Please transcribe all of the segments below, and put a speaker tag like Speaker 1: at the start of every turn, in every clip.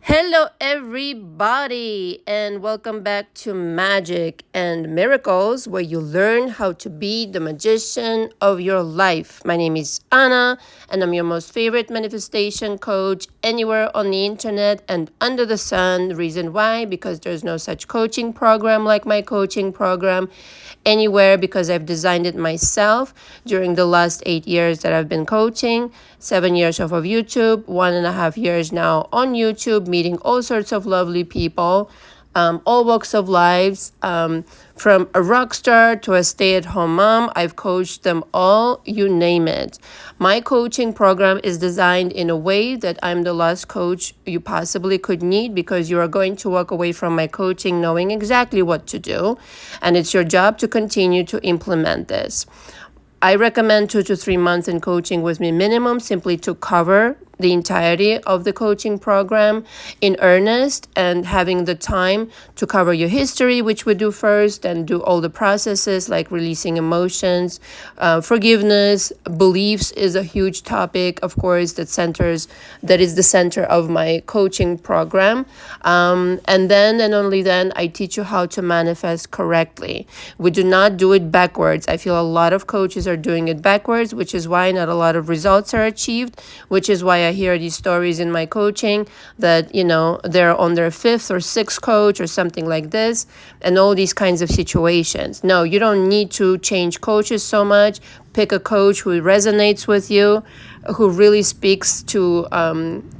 Speaker 1: Hello, everybody, and welcome back to Magic and Miracles, where you learn how to be the magician of your life. My name is Anna, and I'm your most favorite manifestation coach anywhere on the internet and under the sun. The reason why? Because there's no such coaching program like my coaching program anywhere, because I've designed it myself during the last 8 years that I've been coaching, 7 years off of YouTube, 1.5 years now on YouTube, meeting all sorts of lovely people, all walks of lives, from a rock star to a stay-at-home mom. I've coached them all, you name it. My coaching program is designed in a way that I'm the last coach you possibly could need, because you are going to walk away from my coaching knowing exactly what to do, and it's your job to continue to implement this. I recommend 2 to 3 months in coaching with me minimum, simply to cover the entirety of the coaching program in earnest, and having the time to cover your history, which we do first, and do all the processes like releasing emotions, forgiveness, beliefs is a huge topic, of course, that is the center of my coaching program. And then and only then I teach you how to manifest correctly. We do not do it backwards. I feel a lot of coaches are doing it backwards, which is why not a lot of results are achieved, which is why I hear these stories in my coaching that, they're on their 5th or 6th coach or something like this, and all these kinds of situations. No, you don't need to change coaches so much. Pick a coach who resonates with you, who really speaks to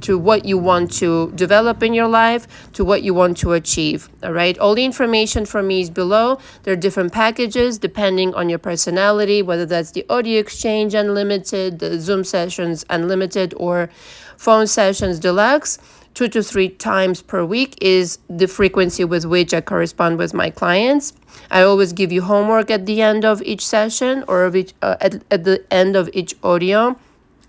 Speaker 1: what you want to develop in your life, to what you want to achieve. All right. All the information from me is below. There are different packages depending on your personality, whether that's the audio exchange unlimited, the Zoom sessions unlimited, or phone sessions deluxe. 2 to 3 times per week is the frequency with which I correspond with my clients. I always give you homework at the end of each session, or at the end of each audio.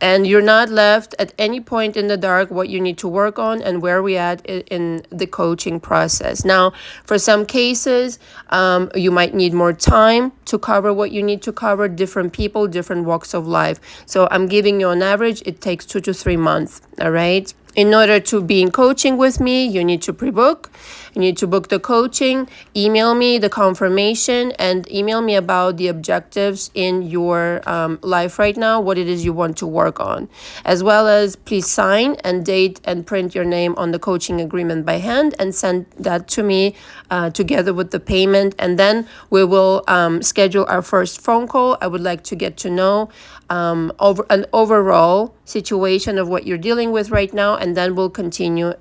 Speaker 1: And you're not left at any point in the dark what you need to work on and where we at in the coaching process. Now, for some cases, you might need more time to cover what you need to cover, different people, different walks of life. So I'm giving you on average, it takes 2 to 3 months, all right? In order to be in coaching with me, you need to pre-book. You need to book the coaching, email me the confirmation, and email me about the objectives in your life right now, what it is you want to work on. As well as please sign and date and print your name on the coaching agreement by hand and send that to me together with the payment. And then we will schedule our first phone call. I would like to get to know over an overall situation of what you're dealing with right now, and then we'll continue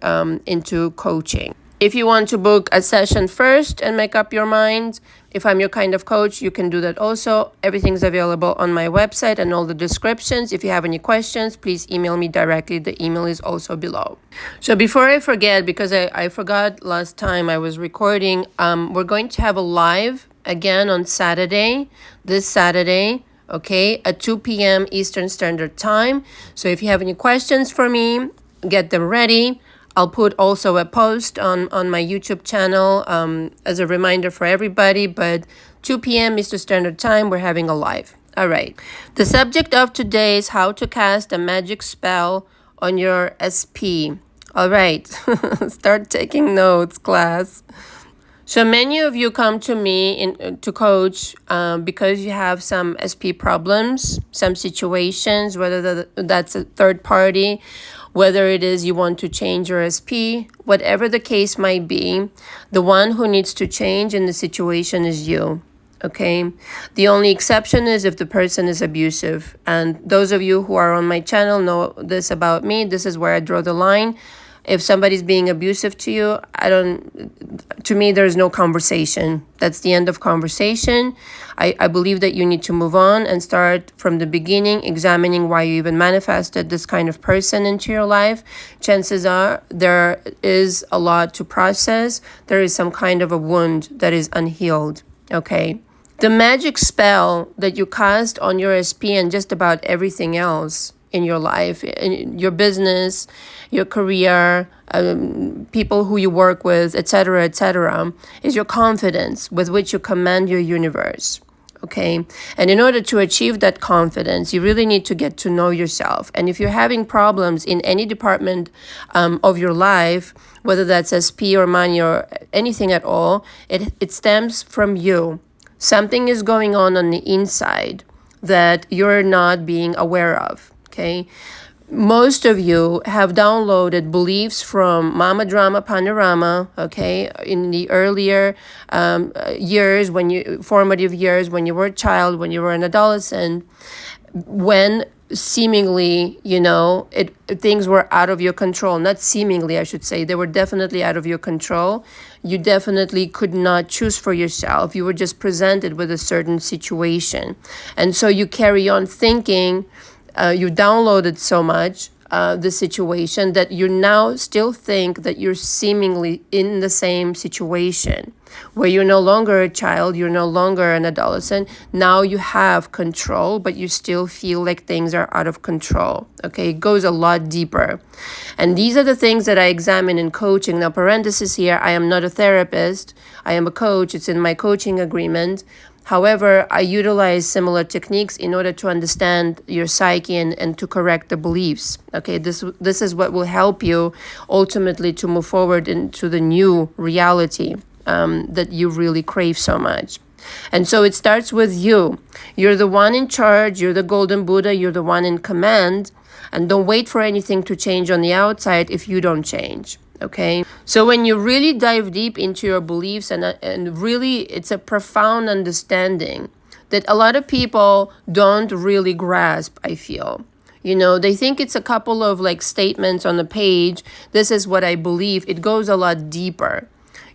Speaker 1: into coaching. If you want to book a session first and make up your mind, if I'm your kind of coach, you can do that also. Everything's available on my website and all the descriptions. If you have any questions, please email me directly. The email is also below. So before I forget, because I forgot last time I was recording, we're going to have a live again on Saturday, this Saturday, okay, at 2 p.m. Eastern Standard Time. So if you have any questions for me, get them ready. I'll put also a post on my YouTube channel as a reminder for everybody, but 2 p.m. Eastern Standard Time, we're having a live. All right. The subject of today is how to cast a magic spell on your SP. All right. Start taking notes, class. So many of you come to me to coach because you have some SP problems, some situations, whether that's a third party, whether it is you want to change your SP, whatever the case might be, the one who needs to change in the situation is you. Okay. The only exception is if the person is abusive. And those of you who are on my channel know this about me. This is where I draw the line. If somebody's being abusive to you, to me, there's no conversation. That's the end of conversation. I believe that you need to move on and start from the beginning, examining why you even manifested this kind of person into your life. Chances are there is a lot to process. There is some kind of a wound that is unhealed. Okay. The magic spell that you cast on your SP and just about everything else in your life, in your business, your career, people who you work with, etc., is your confidence with which you command your universe. Okay. And in order to achieve that confidence, you really need to get to know yourself. And if you're having problems in any department of your life, whether that's SP or money or anything at all, it stems from you. Something is going on the inside that you're not being aware of. Okay. Most of you have downloaded beliefs from Mama Drama Panorama, okay, in the earlier years, formative years, when you were a child, when you were an adolescent, when seemingly, things were out of your control. Not seemingly, I should say. They were definitely out of your control. You definitely could not choose for yourself. You were just presented with a certain situation. And so you carry on thinking, you downloaded so much the situation that you now still think that you're seemingly in the same situation where you're no longer a child, you're no longer an adolescent. Now you have control, but you still feel like things are out of control. Okay, it goes a lot deeper. And these are the things that I examine in coaching. Now, parenthesis here, I am not a therapist. I am a coach. It's in my coaching agreement. However, I utilize similar techniques in order to understand your psyche and to correct the beliefs. Okay, this is what will help you ultimately to move forward into the new reality that you really crave so much. And so it starts with you. You're the one in charge. You're the golden Buddha. You're the one in command. And don't wait for anything to change on the outside if you don't change. Okay, so when you really dive deep into your beliefs and really it's a profound understanding that a lot of people don't really grasp, I feel. They think it's a couple of statements on the page. This is what I believe. It goes a lot deeper.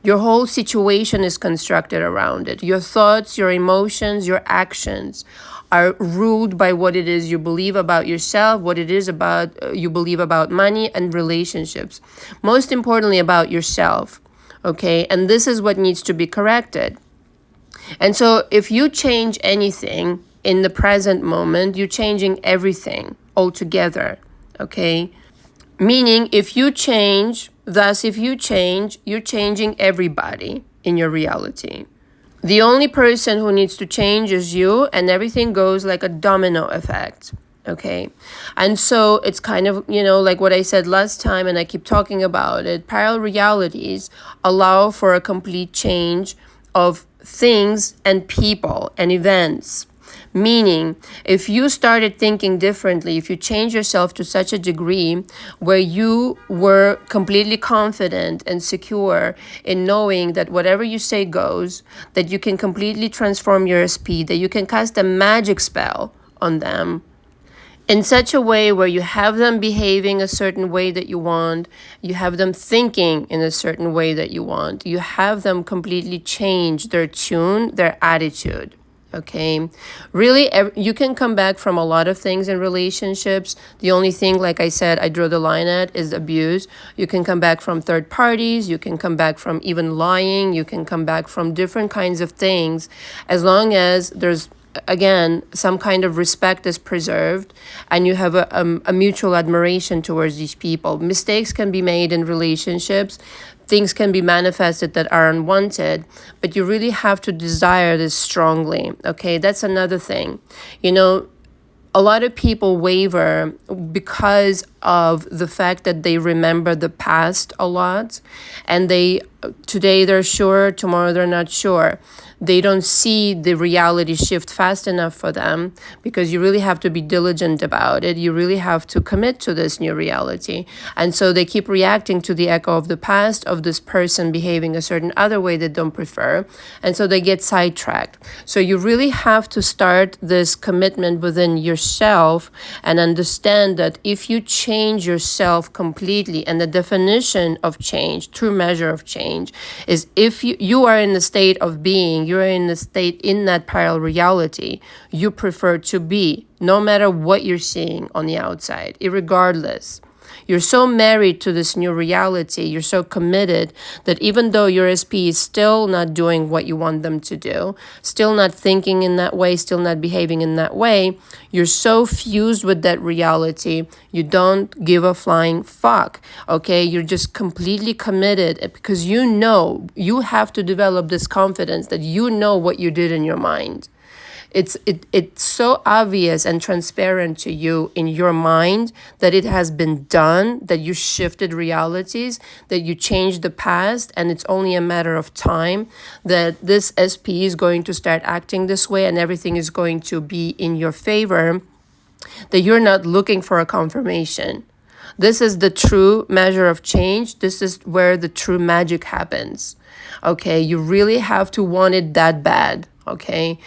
Speaker 1: Your whole situation is constructed around it. Your thoughts, your emotions, your actions are ruled by what it is you believe about yourself, what it is about you believe about money and relationships. Most importantly, about yourself. Okay, and this is what needs to be corrected. And so if you change anything in the present moment, you're changing everything altogether. Okay, meaning if you change, you're changing everybody in your reality. The only person who needs to change is you, and everything goes like a domino effect. Okay. And so it's kind of, like what I said last time, and I keep talking about it, parallel realities allow for a complete change of things and people and events. Meaning, if you started thinking differently, if you change yourself to such a degree where you were completely confident and secure in knowing that whatever you say goes, that you can completely transform your SP, that you can cast a magic spell on them in such a way where you have them behaving a certain way that you want, you have them thinking in a certain way that you want, you have them completely change their tune, their attitude. Okay, really, you can come back from a lot of things in relationships. The only thing, like I said, I draw the line at is abuse. You can come back from third parties. You can come back from even lying. You can come back from different kinds of things, as long as there's, again, some kind of respect is preserved and you have a mutual admiration towards these people. Mistakes can be made in relationships. Things can be manifested that are unwanted, but you really have to desire this strongly. Okay, that's another thing. A lot of people waver because of the fact that they remember the past a lot, and today they're sure, tomorrow they're not sure. They don't see the reality shift fast enough for them, because you really have to be diligent about it. You really have to commit to this new reality. And so they keep reacting to the echo of the past, of this person behaving a certain other way they don't prefer. And so they get sidetracked. So you really have to start this commitment within yourself and understand that if you change yourself completely, and the definition of change, true measure of change, is if you are in the state of being, you're in the state in that parallel reality you prefer to be, no matter what you're seeing on the outside, irregardless. You're so married to this new reality, you're so committed that even though your SP is still not doing what you want them to do, still not thinking in that way, still not behaving in that way, you're so fused with that reality, you don't give a flying fuck, okay? You're just completely committed, because you have to develop this confidence that you know what you did in your mind. It's so obvious and transparent to you in your mind that it has been done, that you shifted realities, that you changed the past, and it's only a matter of time that this SP is going to start acting this way and everything is going to be in your favor, that you're not looking for a confirmation. This is the true measure of change. This is where the true magic happens. Okay, you really have to want it that bad. Okay,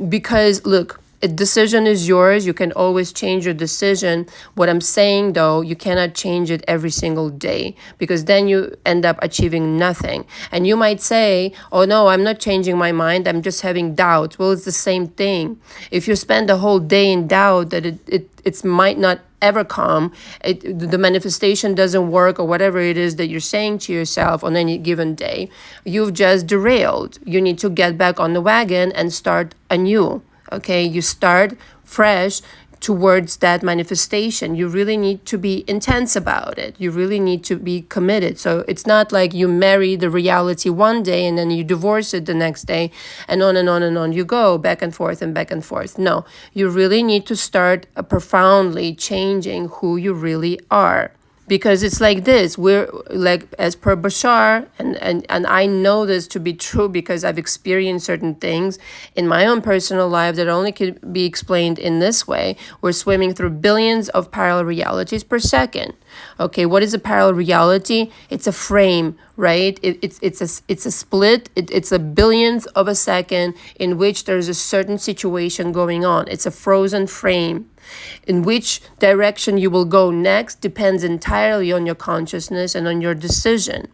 Speaker 1: because look, a decision is yours. You can always change your decision. What I'm saying though, you cannot change it every single day, because then you end up achieving nothing. And you might say, oh no, I'm not changing my mind, I'm just having doubts. Well, it's the same thing. If you spend a whole day in doubt that it might not ever come, the manifestation doesn't work, or whatever it is that you're saying to yourself on any given day, you've just derailed. You need to get back on the wagon and start anew. Okay, you start fresh towards that manifestation. You really need to be intense about it. You really need to be committed. So it's not like you marry the reality one day and then you divorce it the next day, and on and on and on you go, back and forth and back and forth. No, you really need to start profoundly changing who you really are. Because it's like this, we're like, as per Bashar, and I know this to be true because I've experienced certain things in my own personal life that only could be explained in this way. We're swimming through billions of parallel realities per second. Okay, what is a parallel reality? It's a frame, right? It's a split. It's a billionth of a second in which there's a certain situation going on. It's a frozen frame. In which direction you will go next depends entirely on your consciousness and on your decision.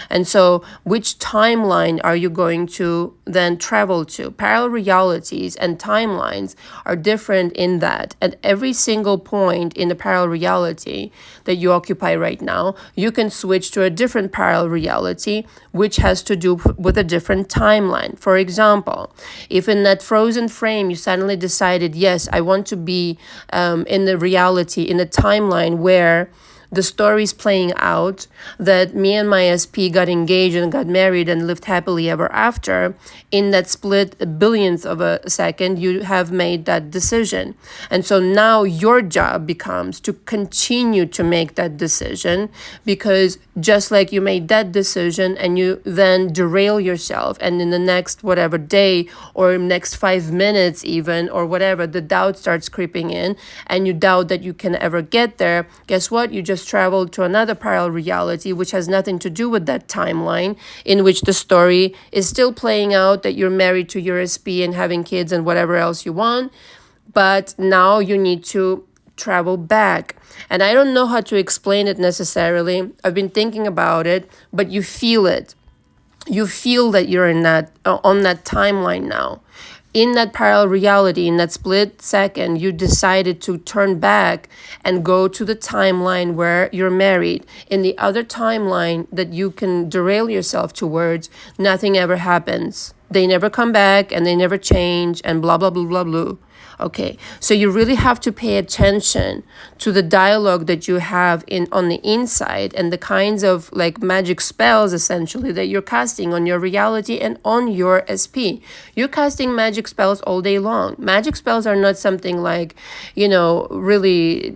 Speaker 1: And so which timeline are you going to then travel to? Parallel realities and timelines are different in that at every single point in the parallel reality that you occupy right now, you can switch to a different parallel reality which has to do with a different timeline. For example, if in that frozen frame you suddenly decided, yes, I want to be in the reality, in a timeline where the story's playing out, that me and my SP got engaged and got married and lived happily ever after, in that split billionth of a second, you have made that decision. And so now your job becomes to continue to make that decision, because just like you made that decision and you then derail yourself, and in the next whatever day or next 5 minutes even, or whatever, the doubt starts creeping in and you doubt that you can ever get there, guess what? You just traveled to another parallel reality which has nothing to do with that timeline, in which the story is still playing out, that you're married to your SP and having kids and whatever else you want, but now you need to travel back. And I don't know how to explain it necessarily. I've been thinking about it, but you feel it. You feel that you're in that on that timeline now. In that parallel reality, in that split second, you decided to turn back and go to the timeline where you're married. In the other timeline that you can derail yourself towards, nothing ever happens. They never come back and they never change and blah, blah, blah, blah, blah. Okay, so you really have to pay attention to the dialogue that you have on the inside, and the kinds of like magic spells essentially that you're casting on your reality and on your SP. You're casting magic spells all day long. Magic spells are not something like, really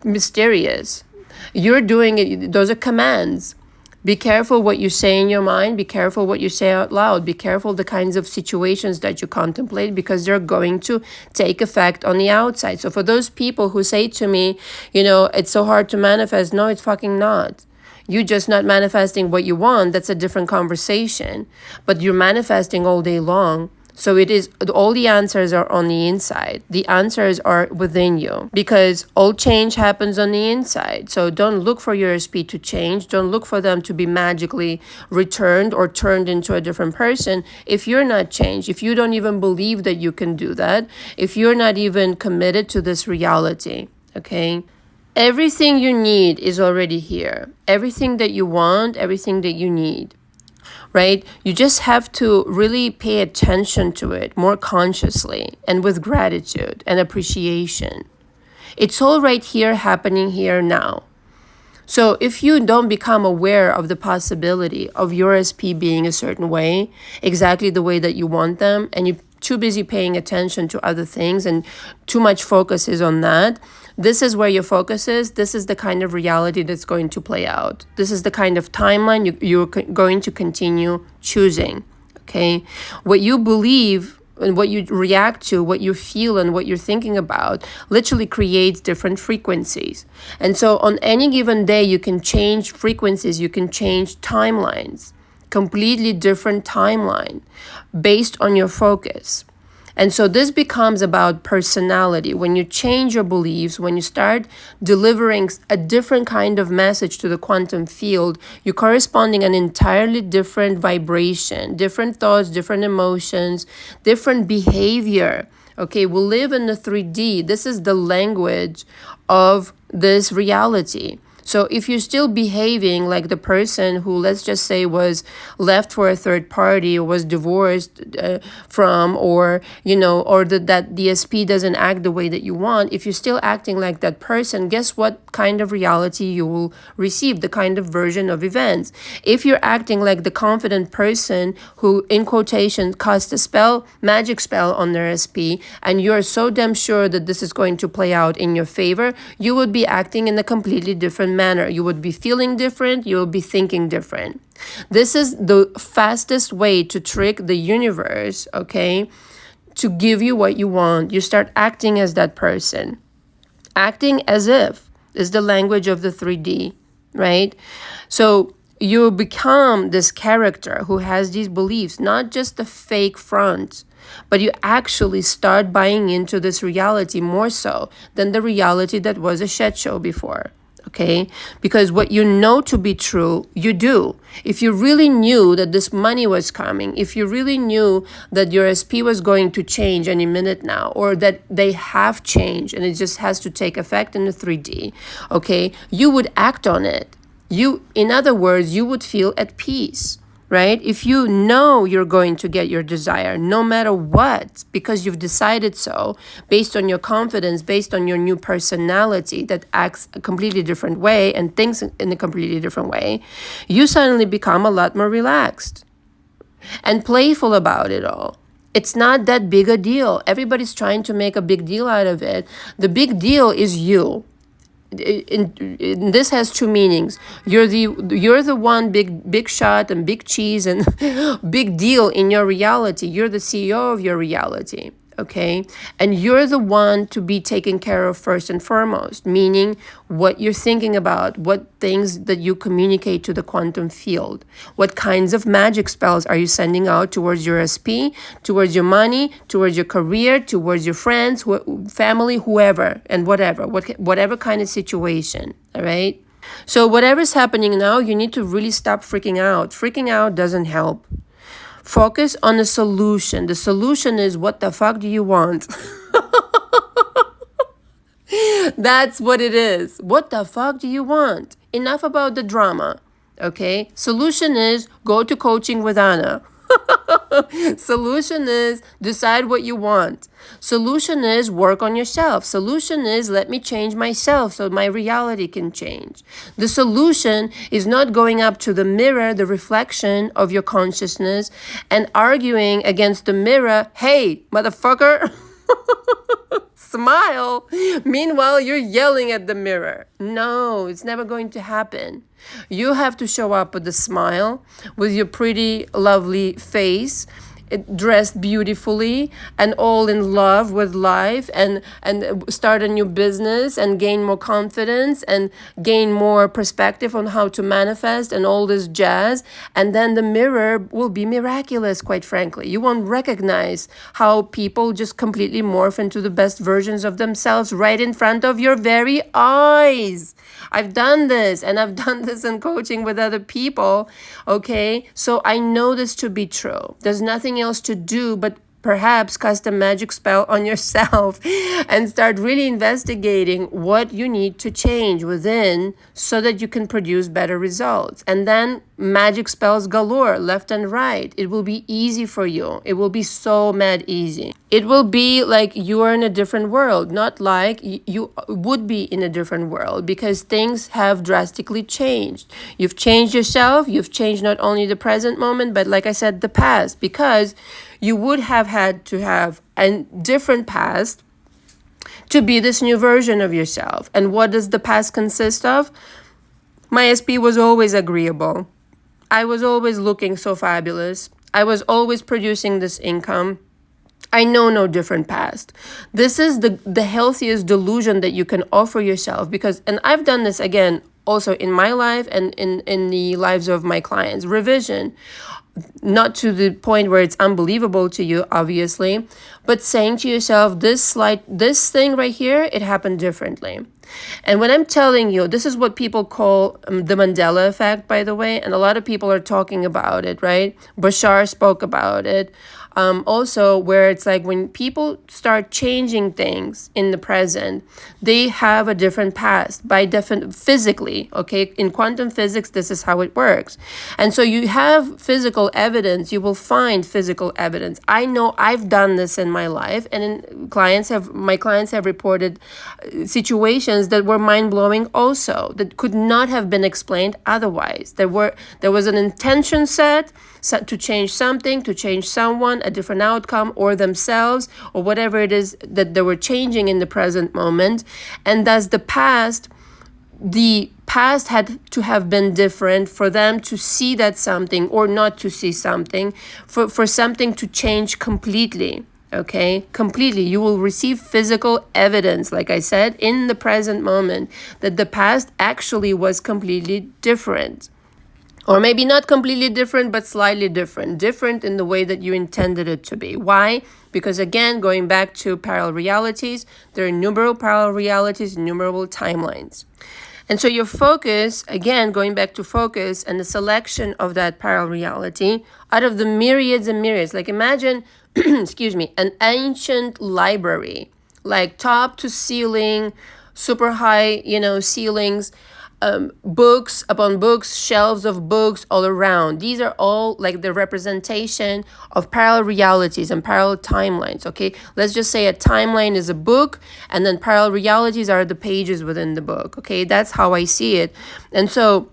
Speaker 1: mysterious. You're doing it, those are commands. Be careful what you say in your mind. Be careful what you say out loud. Be careful the kinds of situations that you contemplate, because they're going to take effect on the outside. So for those people who say to me, it's so hard to manifest. No, it's fucking not. You're just not manifesting what you want. That's a different conversation. But you're manifesting all day long. So it is, all the answers are on the inside. The answers are within you, because all change happens on the inside. So don't look for your SP to change. Don't look for them to be magically returned or turned into a different person if you're not changed, if you don't even believe that you can do that, if you're not even committed to this reality, okay? Everything you need is already here. Everything that you want, everything that you need. Right? You just have to really pay attention to it more consciously and with gratitude and appreciation. It's all right here, happening here now. So if you don't become aware of the possibility of your SP being a certain way, exactly the way that you want them, and you too busy paying attention to other things and too much focus is on that, this is where your focus is. This is the kind of reality that's going to play out. This is the kind of timeline you're going to continue choosing. Okay? What you believe and what you react to, what you feel and what you're thinking about literally creates different frequencies. And so on any given day, you can change frequencies, you can change timelines, completely different timeline based on your focus. And so this becomes about personality. When you change your beliefs, when you start delivering a different kind of message to the quantum field, you're corresponding an entirely different vibration, different thoughts, different emotions, different behavior. Okay, we live in the 3D. This is the language of this reality. So if you're still behaving like the person who, let's just say, was left for a third party or was divorced from, or, or that the SP doesn't act the way that you want, if you're still acting like that person, guess what kind of reality you will receive, the kind of version of events. If you're acting like the confident person who, in quotation, cast a magic spell on their SP, and you're so damn sure that this is going to play out in your favor, you would be acting in a completely different manner. You would be feeling different. You will be thinking different. This is the fastest way to trick the universe, okay, to give you what you want. You start acting as that person. Acting as if is the language of the 3D, right? So you become this character who has these beliefs, not just the fake front, but you actually start buying into this reality more so than the reality that was a shit show before. Okay, because what you know to be true, you do. If you really knew that this money was coming, if you really knew that your SP was going to change any minute now, or that they have changed and it just has to take effect in the 3D, okay, you would act on it. In other words, you would feel at peace. Right? If you know you're going to get your desire, no matter what, because you've decided so, based on your confidence, based on your new personality that acts a completely different way and thinks in a completely different way, you suddenly become a lot more relaxed and playful about it all. It's not that big a deal. Everybody's trying to make a big deal out of it. The big deal is you. This has two meanings. You're the one big shot and big cheese and big deal in your reality. You're the CEO of your reality, okay? And you're the one to be taken care of first and foremost, meaning what you're thinking about, what things that you communicate to the quantum field, what kinds of magic spells are you sending out towards your SP, towards your money, towards your career, towards your friends, family, whoever, and whatever kind of situation, all right? So whatever's happening now, you need to really stop freaking out. Freaking out doesn't help. Focus on the solution. The solution is, what the fuck do you want? That's what it is. What the fuck do you want? Enough about the drama, okay? Solution is, go to coaching with Anna. Solution is, decide what you want. Solution is, work on yourself. Solution is, let me change myself so my reality can change. The solution is not going up to the mirror, the reflection of your consciousness, and arguing against the mirror, hey, motherfucker, smile. Meanwhile, you're yelling at the mirror. No, it's never going to happen. You have to show up with a smile, with your pretty, lovely face, dressed beautifully and all in love with life, and start a new business and gain more confidence and gain more perspective on how to manifest and all this jazz. And then the mirror will be miraculous, quite frankly. You won't recognize how people just completely morph into the best versions of themselves right in front of your very eyes. I've done this, and I've done this in coaching with other people, okay? So I know this to be true. There's nothing else to do but perhaps cast a magic spell on yourself and start really investigating what you need to change within so that you can produce better results. And then magic spells galore, left and right. It will be easy for you. It will be so mad easy. It will be like you are in a different world, not like you would be in a different world, because things have drastically changed. You've changed yourself. You've changed not only the present moment, but like I said, the past, because You would have had to have a different past to be this new version of yourself. And what does the past consist of? My SP was always agreeable. I was always looking so fabulous. I was always producing this income. I know no different past. This is the healthiest delusion that you can offer yourself, because, and I've done this again also in my life and in the lives of my clients. Revision, not to the point where it's unbelievable to you, obviously, but saying to yourself, this thing right here, it happened differently. And when I'm telling you, this is what people call the Mandela effect, by the way, and a lot of people are talking about it, right? Bashar spoke about it. Also, where it's like when people start changing things in the present, they have a different past physically, okay? In quantum physics, this is how it works. And so you have physical evidence, you will find physical evidence. I know I've done this in my life, and my clients have reported situations that were mind-blowing also, that could not have been explained otherwise. There was an intention set to change something, to change someone, a different outcome, or themselves, or whatever it is that they were changing in the present moment. And thus the past had to have been different for them to see that something, or not to see something, for something to change completely. Okay, completely. You will receive physical evidence, like I said, in the present moment, that the past actually was completely different. Or maybe not completely different, but slightly different. Different in the way that you intended it to be. Why? Because again, going back to parallel realities, there are innumerable parallel realities, innumerable timelines. And so your focus, again, going back to focus and the selection of that parallel reality out of the myriads and myriads. Like imagine, excuse me, an ancient library, like top to ceiling, super high, ceilings, books upon books, shelves of books all around. These are all like the representation of parallel realities and parallel timelines, okay? Let's just say a timeline is a book, and then parallel realities are the pages within the book, okay? That's how I see it. And so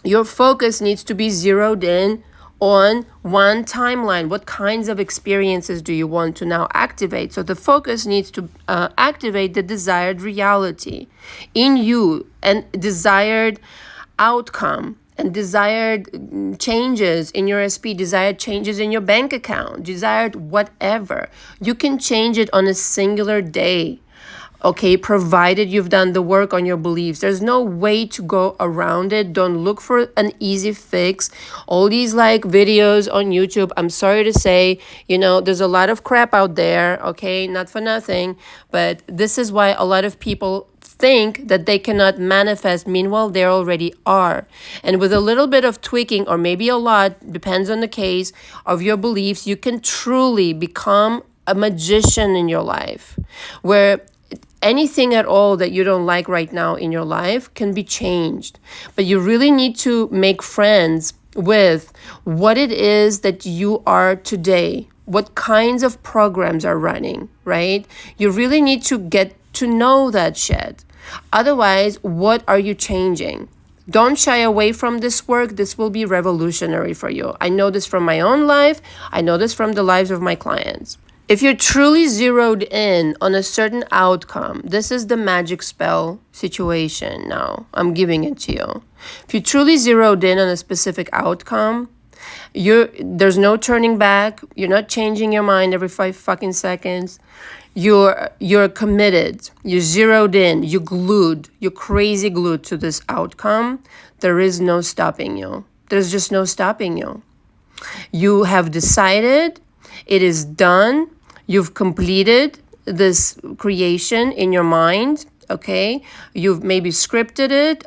Speaker 1: your focus needs to be zeroed in on one timeline. What kinds of experiences do you want to now activate? So the focus needs to activate the desired reality in you, and desired outcome, and desired changes in your SP, desired changes in your bank account, desired whatever. You can change it on a singular day. Okay, provided you've done the work on your beliefs. There's no way to go around it. Don't look for an easy fix. All these like videos on YouTube, I'm sorry to say, there's a lot of crap out there, okay? Not for nothing, but this is why a lot of people think that they cannot manifest. Meanwhile, they already are. And with a little bit of tweaking, or maybe a lot, depends on the case, of your beliefs, you can truly become a magician in your life, where anything at all that you don't like right now in your life can be changed. But you really need to make friends with what it is that you are today, what kinds of programs are running, right? You really need to get to know that shit. Otherwise, what are you changing? Don't shy away from this work. This will be revolutionary for you. I know this from my own life. I know this from the lives of my clients. If you're truly zeroed in on a certain outcome, this is the magic spell situation now. I'm giving it to you. If you truly zeroed in on a specific outcome, there's no turning back. You're not changing your mind every 5 fucking seconds. You're committed. You're zeroed in. You're crazy glued to this outcome. There is no stopping you. There's just no stopping you. You have decided. It is done. You've completed this creation in your mind, okay? You've maybe scripted it.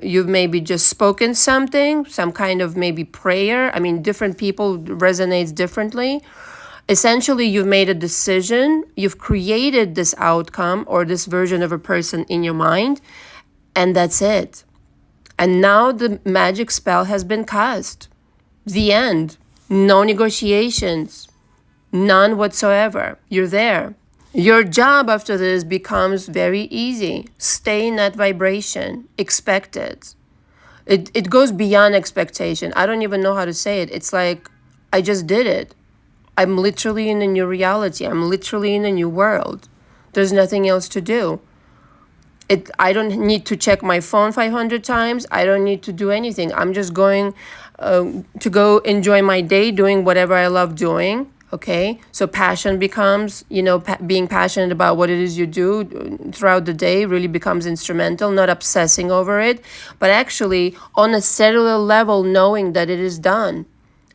Speaker 1: You've maybe just spoken something, some kind of maybe prayer. I mean, different people resonates differently. Essentially, you've made a decision. You've created this outcome or this version of a person in your mind, and that's it. And now the magic spell has been cast. The end. No negotiations. None whatsoever. You're there. Your job after this becomes very easy. Stay in that vibration. Expect it. It goes beyond expectation. I don't even know how to say it. It's like, I just did it. I'm literally in a new reality. I'm literally in a new world. There's nothing else to do. I don't need to check my phone 500 times. I don't need to do anything. I'm just going to go enjoy my day doing whatever I love doing. Okay, so passion becomes, being passionate about what it is you do throughout the day really becomes instrumental, not obsessing over it, but actually on a cellular level, knowing that it is done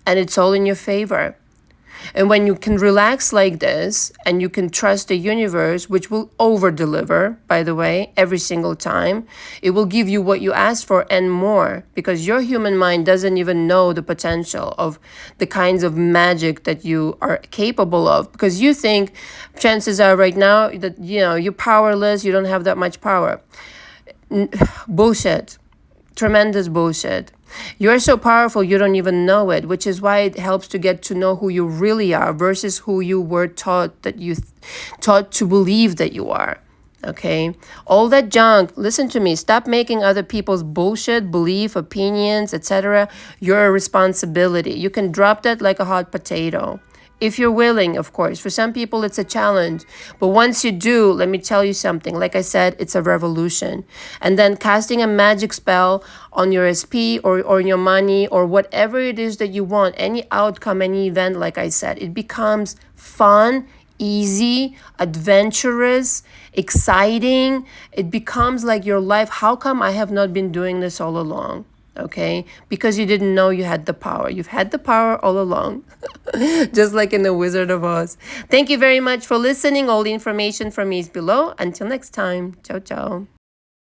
Speaker 1: and it's all in your favor. And when you can relax like this and you can trust the universe, which will over deliver, by the way, every single time, it will give you what you ask for and more, because your human mind doesn't even know the potential of the kinds of magic that you are capable of, because you think chances are right now that, you're powerless, you don't have that much power. Bullshit. Tremendous bullshit. You're so powerful you don't even know it, which is why it helps to get to know who you really are versus who you were taught to believe that you are. Okay? All that junk, listen to me, stop making other people's bullshit, belief, opinions, etc. your responsibility. You can drop that like a hot potato. If you're willing, of course. For some people, it's a challenge. But once you do, let me tell you something. Like I said, it's a revolution. And then casting a magic spell on your SP or your money or whatever it is that you want, any outcome, any event, like I said, it becomes fun, easy, adventurous, exciting. It becomes like your life. How come I have not been doing this all along? Okay, because you didn't know you had the power. You've had the power all along, just like in The Wizard of Oz. Thank you very much for listening. All the information from me is below. Until next time, ciao, ciao.